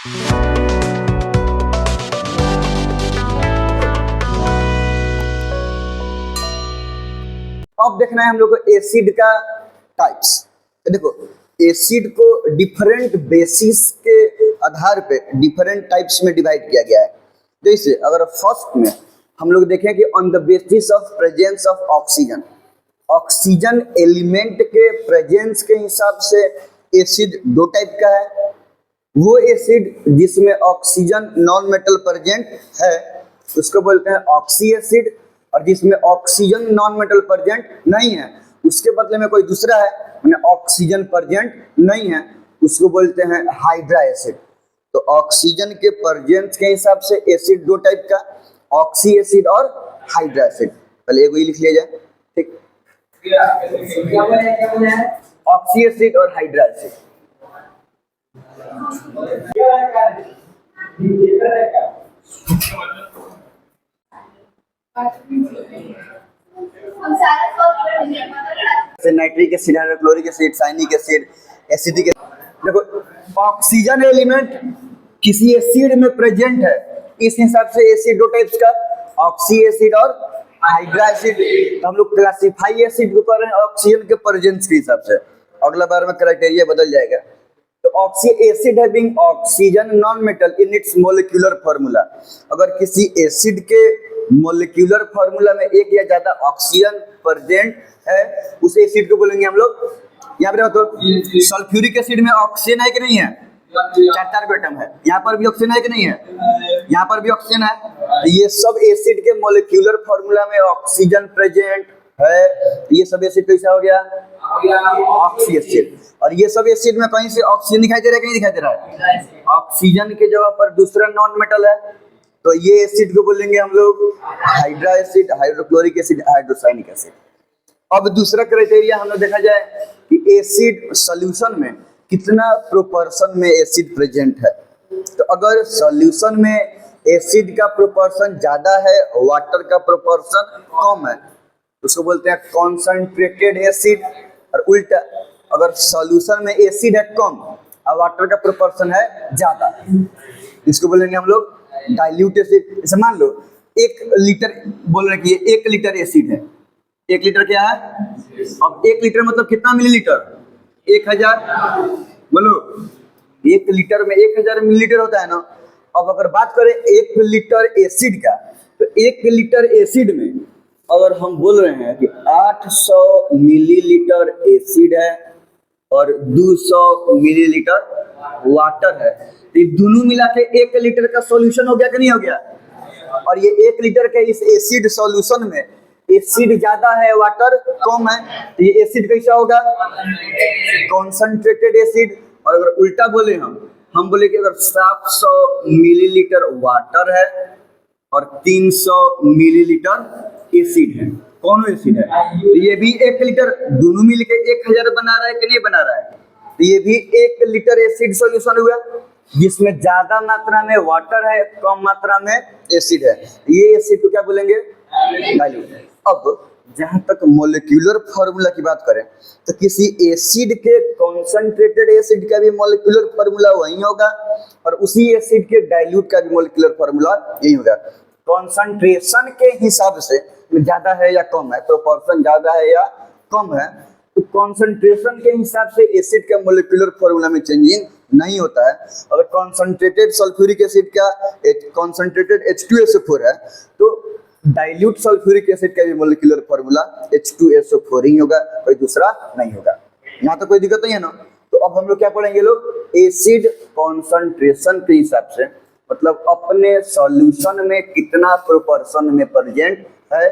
अब देखना है हम लोग को एसिड का टाइप्स। देखो एसिड को डिफरेंट बेसिस के आधार पे डिफरेंट टाइप्स में डिवाइड किया गया है। जैसे अगर फर्स्ट में हम लोग देखें कि on the basis of presence of oxygen, oxygen element के प्रेजेंस के हिसाब से एसिड दो टाइप का है। वो एसिड जिसमें ऑक्सीजन नॉन मेटल प्रेजेंट है उसको बोलते हैं ऑक्सी एसिड, और जिसमें ऑक्सीजन नॉन मेटल प्रेजेंट नहीं है उसके बदले में कोई दूसरा है मैंने ऑक्सीजन प्रेजेंट नहीं है उसको बोलते हैं हाइड्रा एसिड। तो ऑक्सीजन के प्रेजेंस के हिसाब से एसिड दो टाइप का, ऑक्सी एसिड और हाइड्रा एसिड। पहले एक ही लिख लिया जाए, ठीक। ऑक्सी एसिड और hydra acid. Nitric acid, hydrochloric acid, cyanic acid, acetic acid. देखो ऑक्सीजन एलिमेंट किसी एसिड में प्रेजेंट है, इस हिसाब से एसिड दो टाइप्स का, ऑक्सी एसिड और हाइड्रा एसिड। तो हम लोग क्लासिफाई एसिड को कर रहे हैं ऑक्सीजन के प्रेजेंस के हिसाब से। अगला बार में क्राइटेरिया बदल जाएगा। तो oxy acid having oxygen non metal in its molecular formula. अगर किसी एसिड के मोलिक्यूलर फार्मूला में एक या ज्यादा ऑक्सीजन प्रेजेंट है उस एसिड को बोलेंगे हम लोग, यहाँ पे तो सल्फ्यूरिक एसिड में ऑक्सीजन है कि नहीं है, चार चार एटम है, यहाँ पर भी ऑक्सीजन है कि नहीं है, यहाँ पर भी ऑक्सीजन है। तो ये सब एसिड के मोलिक्यूलर फार्मूला में ऑक्सीजन प्रेजेंट है, ये सब एसिड कैसा हो गया, ऑक्सी एसिड। और ये सब एसिड में कहीं से ऑक्सीजन दिखाई दे रहा है कि नहीं दिखाई दे रहा है, ऑक्सीजन के जगह पर दूसरा नॉन मेटल है, तो ये एसिड को बोलेंगे हम लोग hydra acid, hydrochloric acid, hydrocyanic acid. अब दूसरा क्राइटेरिया हम लोग देखा जाए कि एसिड सॉल्यूशन में कितना प्रोपोर्शन में एसिड प्रेजेंट है। तो अगर सॉल्यूशन में एसिड का प्रोपोर्शन ज्यादा है, वाटर का प्रोपोर्शन कम है, उसको बोलते हैं कॉन्सेंट्रेटेड एसिड। और उल्टा अगर सॉल्यूशन में एसिड है कम और वाटर का प्रोपोर्शन है ज्यादा, इसको बोलेंगे हम लोग डाइल्यूट एसिड। जैसे मान लो 1 लीटर बोल रहे कि 1 लीटर एसिड है, 1 लीटर क्या है, अब 1 लीटर मतलब कितना मिलीलीटर, 1000, बोलो 1 लीटर में 1000 मिलीलीटर होता है ना। अब अगर बात करें 1 लीटर एसिड का, तो 1 लीटर एसिड में अगर हम बोल रहे हैं कि 800 मिलीलीटर एसिड है और 200 मिलीलीटर वाटर है, तो ये दोनों मिला के 1 लीटर का सॉल्यूशन हो गया कि नहीं हो गया। और ये 1 लीटर के इस एसिड सॉल्यूशन में एसिड ज्यादा है वाटर कम है, तो ये एसिड कैसा होगा, कॉन्सेंट्रेटेड एसिड। और अगर उल्टा बोले हम बोले कि अगर 700 मिलीलीटर वाटर है और 300 मिलीलीटर एसिड है, कौन एसिड है, तो ये भी 1 लीटर, दोनों मिलके 1000 बना रहा है कि नहीं बना रहा है। तो ये भी 1 लीटर एसिड सॉल्यूशन हुआ जिसमें ज्यादा मात्रा में वाटर है, कम मात्रा में एसिड है। ये एसिड को क्या बोलेंगे, डाइल्यूट। अब जहां तक मोलिक्यूलर फार्मूला की बात करें तो किसी एसिड के कॉन्सेंट्रेटेड एसिड का भी मोलिक्यूलर फार्मूला वही होगा और उसी एसिड के डाइल्यूट का भी मोलिक्यूलर फार्मूला यही होगा। कॉन्सेंट्रेशन के हिसाब से ज्यादा है या कम है, प्रोपोर्शन ज्यादा है या कम है, तो कॉन्सेंट्रेशन के हिसाब से एसिड का मोलिक्यूलर फार्मूला में चेंजिंग नहीं होता है। अगर कॉन्सेंट्रेटेड सल्फ्यूरिक एसिड का कॉन्सेंट्रेटेड H2SO4 है तो डाइल्यूट सल्फ्यूरिक एसिड का भी मोलिक्यूलर फार्मूला H2SO4 ही होगा, कोई दूसरा नहीं होगा। यहाँ तो कोई दिक्कत नहीं है ना। तो अब हम लोग क्या पढ़ेंगे लोग, एसिड कॉन्सेंट्रेशन के हिसाब से, मतलब अपने सॉल्यूशन में कितना प्रोपोर्शन में प्रेजेंट है।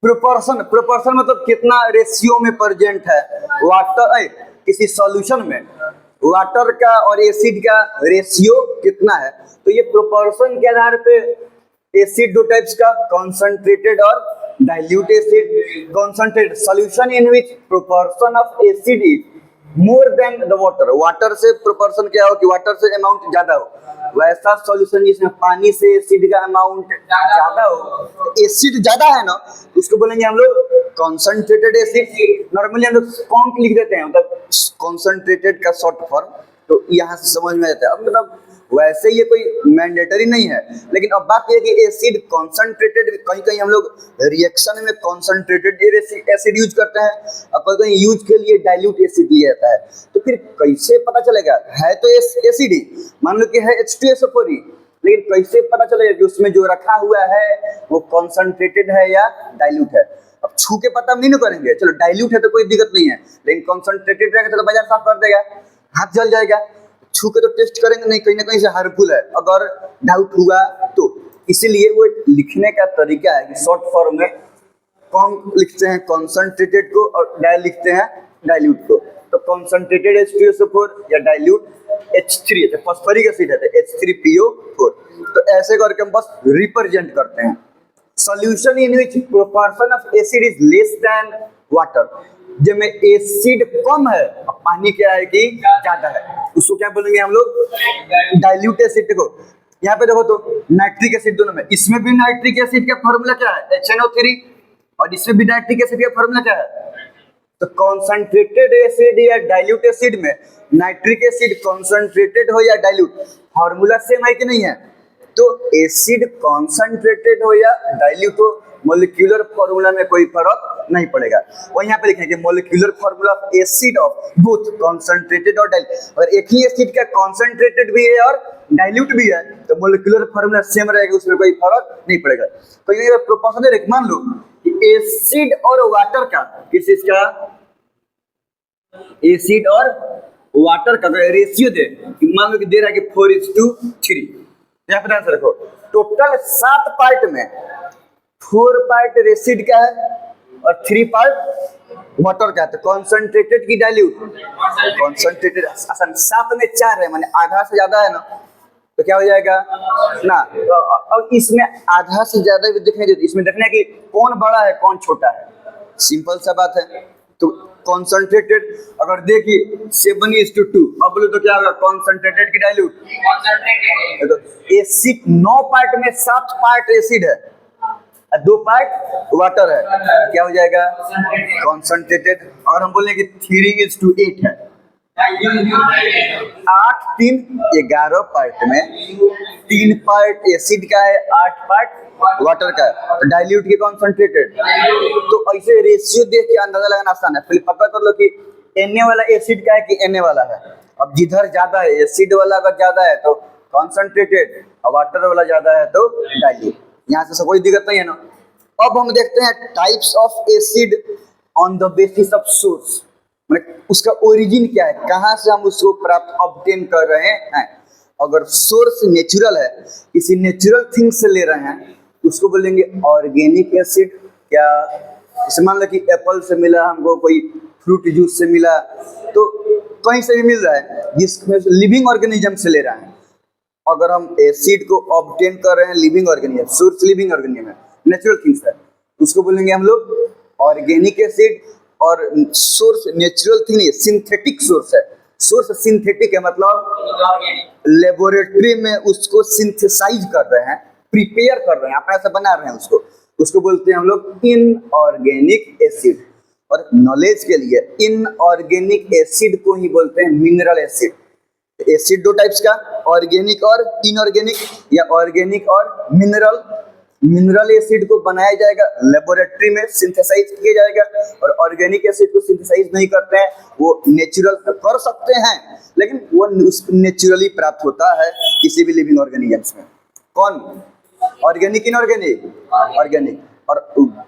प्रोपोर्शन मतलब कितना रेशियो में प्रेजेंट है वाटर, किसी सॉल्यूशन में वाटर का और एसिड का रेशियो कितना है। तो ये प्रोपोर्शन के आधार पे एसिड दो टाइप्स का, कॉन्सेंट्रेटेड और dilute acid. Concentrated solution in which proportion of acid is more than the water, water से प्रोपोर्शन क्या हो कि वाटर से अमाउंट ज्यादा हो, वैसा सॉल्यूशन जिसमें पानी से एसिड का अमाउंट ज्यादा हो, तो एसिड ज्यादा है ना, उसको बोलेंगे हम लोग कॉन्सेंट्रेटेड एसिड। नॉर्मली हम लोग कॉन्क लिख देते हैं, मतलब कॉन्सेंट्रेटेड का शॉर्ट फॉर्म, तो यहाँ से समझ में आता है। अब मतलब वैसे ये कोई मैंडेटरी नहीं है, लेकिन अब बात यह है कि एसिड कॉन्सेंट्रेटेड, कहीं कहीं हम लोग रिएक्शन में कॉन्सेंट्रेटेड एसिड यूज करते हैं और कहीं कहीं यूज के लिए डाइल्यूट एसिड लिया जाता है। तो फिर कैसे पता चलेगा? है तो एसिड ही, मान लो कि है H2SO4, लेकिन कैसे पता चलेगा कि उसमें जो रखा हुआ है वो कॉन्सेंट्रेटेड है या डाइल्यूट है? अब छू के पता हम नहीं ना करेंगे, चलो डाइल्यूट है तो कोई दिक्कत नहीं है, लेकिन कॉन्सेंट्रेटेड रहेगा तो बाजार साफ कर देगा, हाथ जल जाएगा। छू के तो टेस्ट करेंगे नहीं, कहीं ना कहीं से हार्मफुल है अगर डाउट हुआ तो। इसीलिए वो लिखने का तरीका है कि शॉर्ट फॉर्म में कौन लिखते हैं कॉन्सेंट्रेटेड को और लिखते हैं डाइल्यूट को। तो कॉन्सेंट्रेटेड H2SO4 या डाइल्यूट H3, तो फॉस्फोरिक एसिड है तो H3PO4। तो ऐसे करके हम बस रिप्रेजेंट करते हैं। Solution in which proportion of acid is less than water, जिसमें एसिड कम है और पानी क्या है कि ज्यादा है, उसको क्या बोलेंगे हम लोग? Dilute acid. को यहाँ पे देखो तो नाइट्रिक एसिड दोनों में, इसमें भी नाइट्रिक एसिड का फॉर्मूला क्या है? HNO3, और इसमें भी नाइट्रिक एसिड का फॉर्मूला क्या है? तो कॉन्सेंट्रेटेड एसिड या डाइल्यूट एसिड में नाइट्रिक एसिड कॉन्सेंट्रेटेड हो या डाइल्यूट, फॉर्मूला सेम है कि नहीं है? तो एसिड कॉन्सेंट्रेटेड हो या डाइल्यूट हो, मोलिक्यूलर फॉर्मूला में कोई फर्क नहीं पड़ेगा। और यहाँ पे लिखेंगे कि molecular formula of acid of both concentrated और डाइल्यूट। अगर एक ही एसिड का कॉन्सेंट्रेटेड भी है और डाइल्यूट भी है तो मोलिक्यूलर फॉर्मूला सेम रहेगा, उसमें कोई फर्क नहीं पड़ेगा। तो ये प्रोपोर्शनल है, मान लो कि एसिड और वाटर का, किस चीज का? एसिड और वाटर का रेशियो दे, मान लो कि दे रहा है कि 4:3। यहाँ पे आंसर रखो, टोटल 7 पार्ट में 4 पार्ट एसिड का है और 3 पार्ट वाटर का है। तो कॉन्सेंट्रेटेड की डाइल्यूट? कॉन्सेंट्रेटेड असल 7 में 4 है, माने आधा से ज्यादा है ना, तो क्या हो जाएगा ना। तो अब इसमें आधा से ज्यादा भी दिखने देती, इसमें देखना है कि कौन बड़ा है कौन छोटा है, सिंपल सा बात है। तो कॉन्सेंट्रेटेड अगर देखिए 7:2, अब बोलो तो क्या होगा? कॉन्सेंट्रेटेड की डाइल्यूट? तो एसिड 9 पार्ट में 7 पार्ट एसिड है और 2 पार्ट वाटर है, क्या हो जाएगा? कॉन्सेंट्रेटेड। और हम बोलेंगे 3:8 है, 8 3 11 पार्ट में 3 पार्ट एसिड का है, 8 पार्ट वाटर का है, तो डाइल्यूट की कॉन्सेंट्रेटेड। तो ऐसे रेशियो देख के अंदाजा लगाना आसान है। पहले पता कर लो कि Na वाला एसिड का है कि Na वाला है। अब जिधर ज्यादा है, एसिड वाला अगर ज्यादा है तो कॉन्सेंट्रेटेड और वाटर वाला ज्यादा है तो डाइल्यूट। यहाँ से कोई दिक्कत नहीं है ना। अब हम देखते हैं types of acid on the basis of source, उसका ओरिजिन क्या है, कहाँ से हम उसको प्राप्त ऑब्टेन कर रहे हैं। अगर सोर्स नेचुरल है, किसी नेचुरल थिंग से ले रहे हैं, उसको बोलेंगे ऑर्गेनिक एसिड। क्या जैसे मान लो कि एप्पल से मिला हमको, कोई फ्रूट जूस से मिला, तो कहीं से भी मिल रहा है जिसमें लिविंग ऑर्गेनिज्म से ले रहे हैं। अगर हम एसिड को ऑब्टेन कर रहे हैं living organism, source living organism है, नेचुरल थिंग्स है, उसको बोलेंगे हम लोग ऑर्गेनिक एसिड। और सोर्स नेचुरल थिंग नहीं, सिंथेटिक सोर्स है। सोर्स सिंथेटिक है, मतलब लेबोरेटरी में उसको सिंथेसाइज कर रहे हैं, प्रिपेयर कर रहे हैं, अपने से बना रहे हैं उसको बोलते हैं हम लोग इनऑर्गेनिक एसिड। और नॉलेज के लिए इनऑर्गेनिक एसिड को ही बोलते हैं मिनरल एसिड। एसिड 2 टाइप्स का, ऑर्गेनिक और इनऑर्गेनिक, या ऑर्गेनिक और मिनरल। मिनरल एसिड को बनाया जाएगा, लेबोरेटरी में सिंथेसाइज किया जाएगा, और ऑर्गेनिक एसिड को सिंथेसाइज नहीं करते हैं, वो नेचुरल कर सकते हैं लेकिन वो नेचुरली प्राप्त होता है किसी भी लिविंग ऑर्गेनिजम्स में। कौन? Organic inorganic? ऑर्गेनिक। और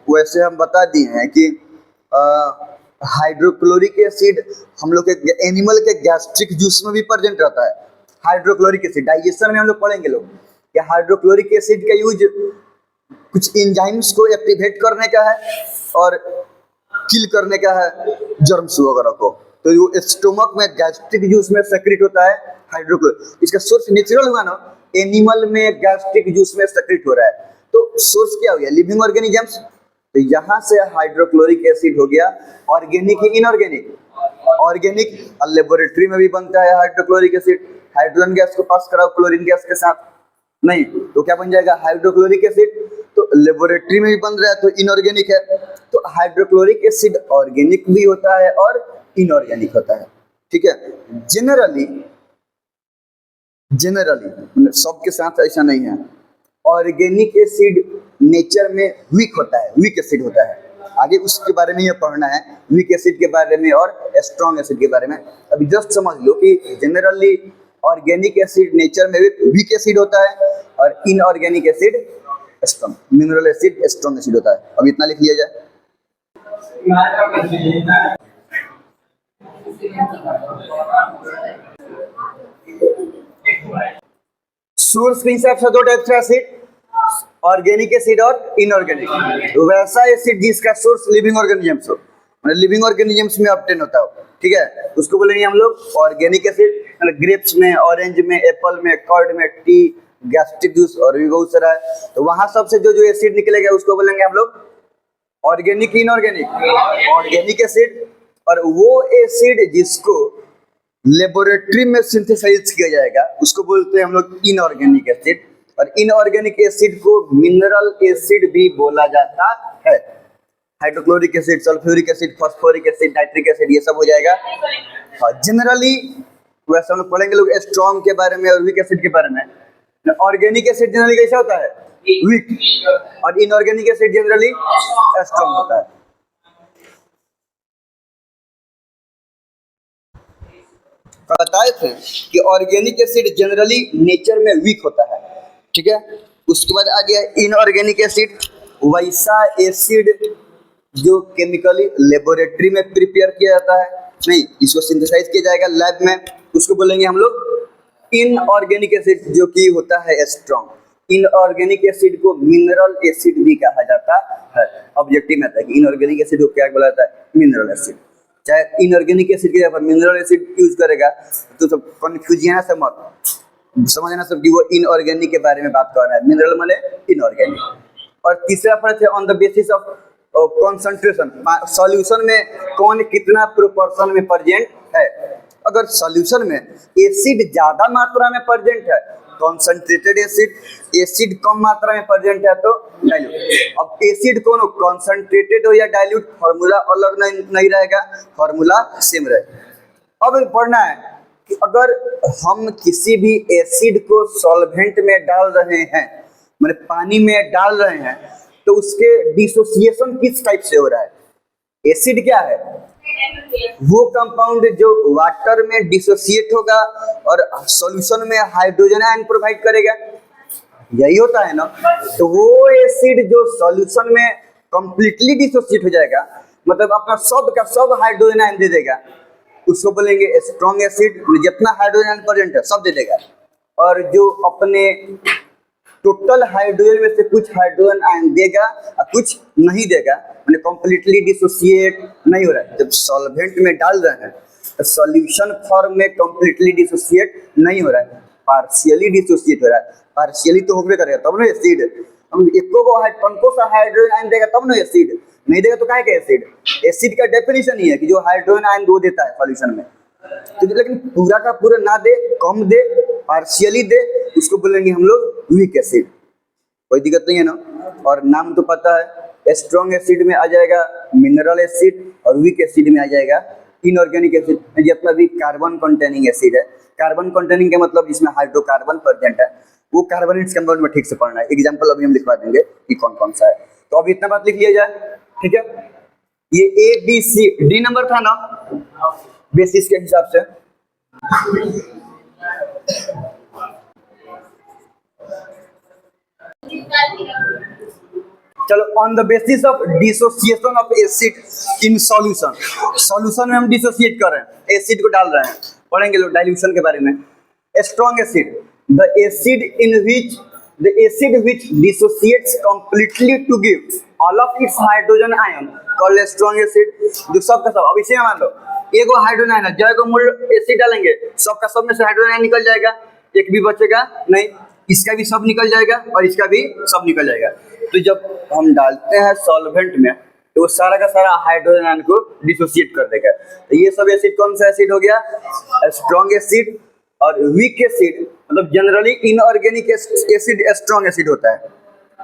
वैसे हम बता दिए हैं कि हाइड्रोक्लोरिक एसिड हम लोग के एनिमल के गैस्ट्रिक जूस में भी प्रेजेंट रहता है। हाइड्रोक्लोरिक एसिड डाइजेशन में हम लोग पढ़ेंगे लोग कि हाइड्रोक्लोरिक एसिड का यूज कुछ एंजाइम्स को एक्टिवेट करने का है और किल करने का है, जर्म्स वगैरह को। तो वो स्टोमक में गैस्ट्रिक जूस में सेक्रेट होता है हाइड्रोक्लोरिक। इसका सोर्स नेचुरल हुआ ना, एनिमल में गैस्ट्रिक जूस में सेक्रेट हो रहा है, तो सोर्स क्या हो गया? Living organisms. तो यहाँ से हाइड्रोक्लोरिक एसिड हो गया ऑर्गेनिक ही इनऑर्गेनिक? ऑर्गेनिक, लेबोरेटरी में भी बनता है हाइड्रोक्लोरिक एसिड। हाइड्रोजन गैस को पास कराओ क्लोरीन गैस के साथ, नहीं तो क्या बन जाएगा हाइड्रोक्लोरिक एसिड। तो लेबोरेटरी में भी बन रहा है तो इनऑर्गेनिक है। तो हाइड्रोक्लोरिक एसिड ऑर्गेनिक भी होता है और इनऑर्गेनिक होता है, ठीक है। जनरली सबके साथ ऐसा नहीं है। ऑर्गेनिक एसिड नेचर में वीक होता है, वीक एसिड होता है। आगे उसके बारे में ये पढ़ना है, वीक एसिड के बारे में और स्ट्रॉन्ग एसिड के बारे में। अभी जस्ट समझ लो कि जनरली ऑर्गेनिक एसिड नेचर में वीक एसिड होता है और inorganic acid strong, mineral acid strong acid होता है। अब इतना लिख लिया जाए। सोर्स के हिसाब से दो टाइप का एसिड, ऑर्गेनिक एसिड और इनऑर्गेनिक। वैसा एसिड जिसका सोर्स लिविंग ऑर्गेनिजम्स हो, मतलब लिविंग ऑर्गेनिजम्स में ऑब्टेन होता हो, ठीक है, उसको बोलेंगे हम लोग ऑर्गेनिक एसिड। मतलब ग्रेप्स में, ऑरेंज में, एप्पल में, कर्ड में, टी, गैस्ट्रिक जूस और भी बहुत सारा है। तो वहां सबसे जो जो एसिड निकलेगा उसको बोलेंगे हम लोग ऑर्गेनिक, इनऑर्गेनिक, ऑर्गेनिक एसिड। और वो एसिड जिसको लेबोरेटरी में सिंथेसाइज किया जाएगा उसको बोलते हैं हम लोग इनऑर्गेनिक एसिड। और इनऑर्गेनिक एसिड को मिनरल एसिड भी बोला जाता है। Hydrochloric acid, sulphuric acid, phosphoric acid, nitric acid, ये सब हो जाएगा। जनरली वैसे हम लोग पढ़ेंगे लोग स्ट्रॉन्ग के बारे में और वीक एसिड के बारे में। ऑर्गेनिक एसिड जनरली कैसा होता है, वीक, और इनऑर्गेनिक एसिड जनरली स्ट्रॉन्ग होता है। बताए थे कि ऑर्गेनिक एसिड जनरली नेचर में वीक होता है, ठीक है। उसके बाद आ गया इनऑर्गेनिक एसिड, वैसा एसिड जो केमिकली लेबोरेटरी में प्रिपेयर किया जाता है, नहीं इसको सिंथेसाइज किया जाएगा लैब में, उसको बोलेंगे हम लोग इनऑर्गेनिक एसिड, जो कि होता है स्ट्रॉन्ग। इनऑर्गेनिक एसिड को मिनरल एसिड भी कहा जाता है। ऑब्जेक्टिव में आता है कि इनऑर्गेनिक एसिड को क्या बोला जाता है, मिनरल एसिड। चाहे इनऑर्गेनिक एसिड के जगह पर मिनरल एसिड यूज करेगा तो सब कंफ्यूजन से मत समझना सब कि वो इनऑर्गेनिक के बारे में बात कर रहा है, मिनरल माने इनऑर्गेनिक। और तीसरा पॉइंट है on the basis of concentration, solution में कौन कितना प्रोपोर्शन में प्रेजेंट है। अगर सॉल्यूशन में एसिड ज्यादा मात्रा में प्रेजेंट है, कॉन्सेंट्रेटेड एसिड, एसिड कम मात्रा में प्रेजेंट है तो डाइल्यूट। अब एसिड कौन हो, कॉन्सेंट्रेटेड हो या डाइल्यूट, फार्मूला अलग नहीं रहेगा, फार्मूला सेम रहेगा। अब पढ़ना है कि अगर हम किसी भी एसिड को सॉल्वेंट में डाल रहे हैं, मतलब पानी में डाल रहे हैं, तो उसके डिसोसिएशन किस टाइप से हो रहा है। एसिड क्या है, वो कंपाउंड जो वाटर में डिसोसिएट होगा और सॉल्यूशन में हाइड्रोजन आयन प्रोवाइड करेगा, यही होता है ना। तो वो एसिड जो सॉल्यूशन में कंप्लीटली डिसोसिएट हो जाएगा, मतलब अपना सब का सब हाइड्रोजन आयन दे देगा, उसको बोलेंगे स्ट्रॉन्ग एसिड। जितना हाइड्रोजन आयन प्रेजेंट है सब दे देगा। और जो अपने टोटल हाइड्रोजन में से कुछ हाइड्रोजन आयन देगा और कुछ नहीं देगा, मैंने कंप्लीटली डिसोसिएट नहीं हो रहा है। जब सॉल्वेंट में डाल रहे हैं तो सॉल्यूशन फॉर्म में कंप्लीटली डिसोसिएट नहीं हो रहा है, पार्शियली डिसोसिएट हो रहा है। पार्शियली तो होबे करेगा तब ना एसिड। हम एको को कौन सा हाइड्रोजन आयन देगा तब ना एसिड, नहीं देगा तो काहे का एसिड। एसिड का डेफिनेशन ही है कि जो हाइड्रोजन आयन दो देता है सॉल्यूशन में, तो लेकिन पूरा का पूरा ना दे, कम दे, पार्शियली दे, उसको बोलेंगे हम लोग वीक एसिड। कोई दिक्कत नहीं है ना। और नाम तो पता है, स्ट्रॉन्ग एसिड में आ जाएगा मिनरल एसिड और वीक एसिड में आ जाएगा इनऑर्गेनिक एसिड। जितना भी कार्बन कंटेनिंग एसिड है, कार्बन कंटेनिंग का मतलब जिसमें हाइड्रोकार्बन प्रेजेंट है, वो कार्बोनेट्स के बारे में ठीक से पढ़ना है। एग्जांपल अभी हम लिखवा देंगे कि कौन कौन सा है। तो अभी इतना बात लिख लिया जाए, ठीक है। ये A B C D number था ना बेसिस के हिसाब से। चलो, on the basis of dissociation of acid in solution, solution में हम डिसोसिएट कर रहे हैं, एसिड को डाल रहे हैं, पढ़ेंगे लोग डाइल्यूशन के बारे में। Strong acid, the acid which dissociates completely to give all of its hydrogen ion called strong acid। जो सब का सब, अब इसे मान लो एगो हाइड्रोजन आयन है, जब मोल एसिड डालेंगे सब का सब में से हाइड्रोजन आयन निकल जाएगा, एक भी बचेगा नहीं, इसका भी सब निकल जाएगा और इसका भी सब निकल जाएगा। तो जब हम डालते हैं सॉल्वेंट में तो वो सारा का सारा हाइड्रोजन आयन को डिसोसिएट कर देगा। तो ये सब एसिड कौन सा एसिड हो गया? Strong acid. और वीक एसिड मतलब generally inorganic acid strong acid होता है।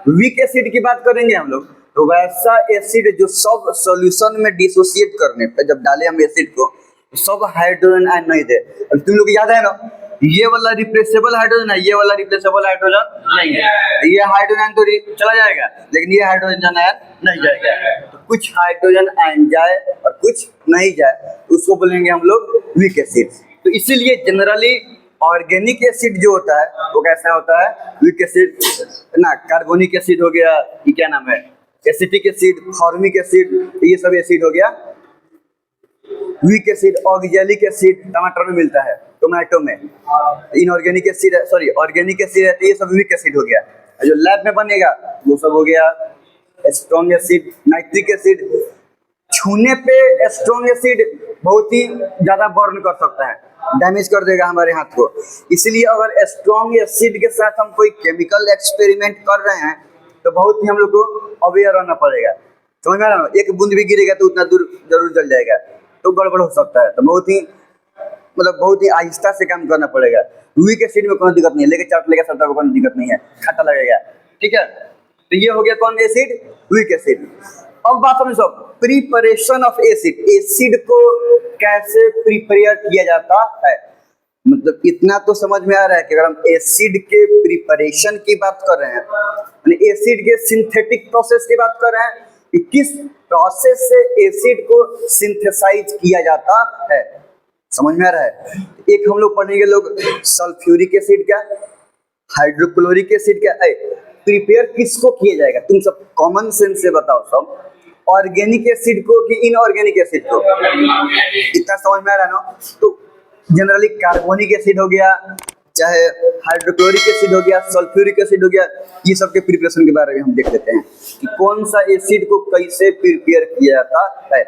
वीक एसिड की बात करेंगे हम लोग, तो वैसा एसिड जो सब सॉल्यूशन में डिसोसिएट करने पे जब डाले हम एसिड को सब हाइड्रोजन आयन नहीं दे। अब तुम लोग याद है ना, ये वाला रिप्लेसेबल हाइड्रोजन है, ये वाला रिप्लेसेबल हाइड्रोजन नहीं है। ये हाइड्रोजन आयन तो चला जाएगा, लेकिन ये हाइड्रोजन आयन नहीं जाएगा। तो कुछ हाइड्रोजन आयन जाए और कुछ नहीं जाए, उसको बोलेंगे हम लोग वीक एसिड। तो इसीलिए जनरली ऑर्गेनिक एसिड जो होता है वो कैसा होता है? वीक एसिड ना। कार्बोनिक एसिड हो गया, ये क्या नाम है, एसिटिक एसिड, फॉर्मिक एसिड, ये सब एसिड हो गया वीक एसिड। ऑक्जेलिक एसिड टमाटर में मिलता है, टोमेटो में। इनऑर्गेनिक एसिड है, सॉरी ऑर्गेनिक एसिड है, तो ये सब वीक एसिड हो गया। जो लैब में बनेगा वो सब हो गया स्ट्रॉन्ग एसिड। नाइट्रिक एसिड छूने पे स्ट्रॉन्ग एसिड बहुत ही ज्यादा बर्न कर सकता है, डैमेज कर देगा हमारे हाथ को। इसलिए अगर स्ट्रॉन्ग एसिड के साथ हम कोई केमिकल एक्सपेरिमेंट कर रहे हैं तो बहुत ही हम लोग को अवेयर रहना पड़ेगा। समझ में आ रहा है? एक बूंद भी गिरेगा तो उतना दूर जरूर जल जाएगा, तो गड़बड़ हो सकता है। तो बहुत ही आहिस्ता से काम करना पड़ेगा। वीक एसिड में कोई दिक्कत नहीं है, लेके चाट लेगा सबका कोई दिक्कत नहीं है, खट्टा लगेगा, ठीक है। तो ये हो गया कौन एसिड? Weak acid. अब बात समझो प्रिपरेशन ऑफ एसिड। एसिड को कैसे प्रिपेयर किया जाता है, मतलब इतना तो समझ में आ रहा है कि अगर हम एसिड के प्रिपरेशन की बात कर रहे हैं, यानी एसिड के सिंथेटिक प्रोसेस की बात कर रहे हैं कि किस प्रोसेस से एसिड को सिंथेसाइज किया जाता है, समझ में आ रहा है? एक हम लोग पढ़ेंगे लोग सल्फ्यूरिक एसिड क्या, हाइड्रोक्लोरिक एसिड क्या है, प्रिपेयर किसको किया जाएगा? तुम सब कॉमन सेंस से बताओ, सब ऑर्गेनिक एसिड को कि इनऑर्गेनिक एसिड को? इतना समझ में आ रहा है ना? तो जनरली कार्बोनिक एसिड हो गया, चाहे हाइड्रोक्लोरिक एसिड हो गया, सल्फ्यूरिक एसिड हो गया, ये सब के प्रिपरेशन के बारे में हम देख लेते हैं कि कौन सा एसिड को कैसे प्रिपेयर किया जाता है।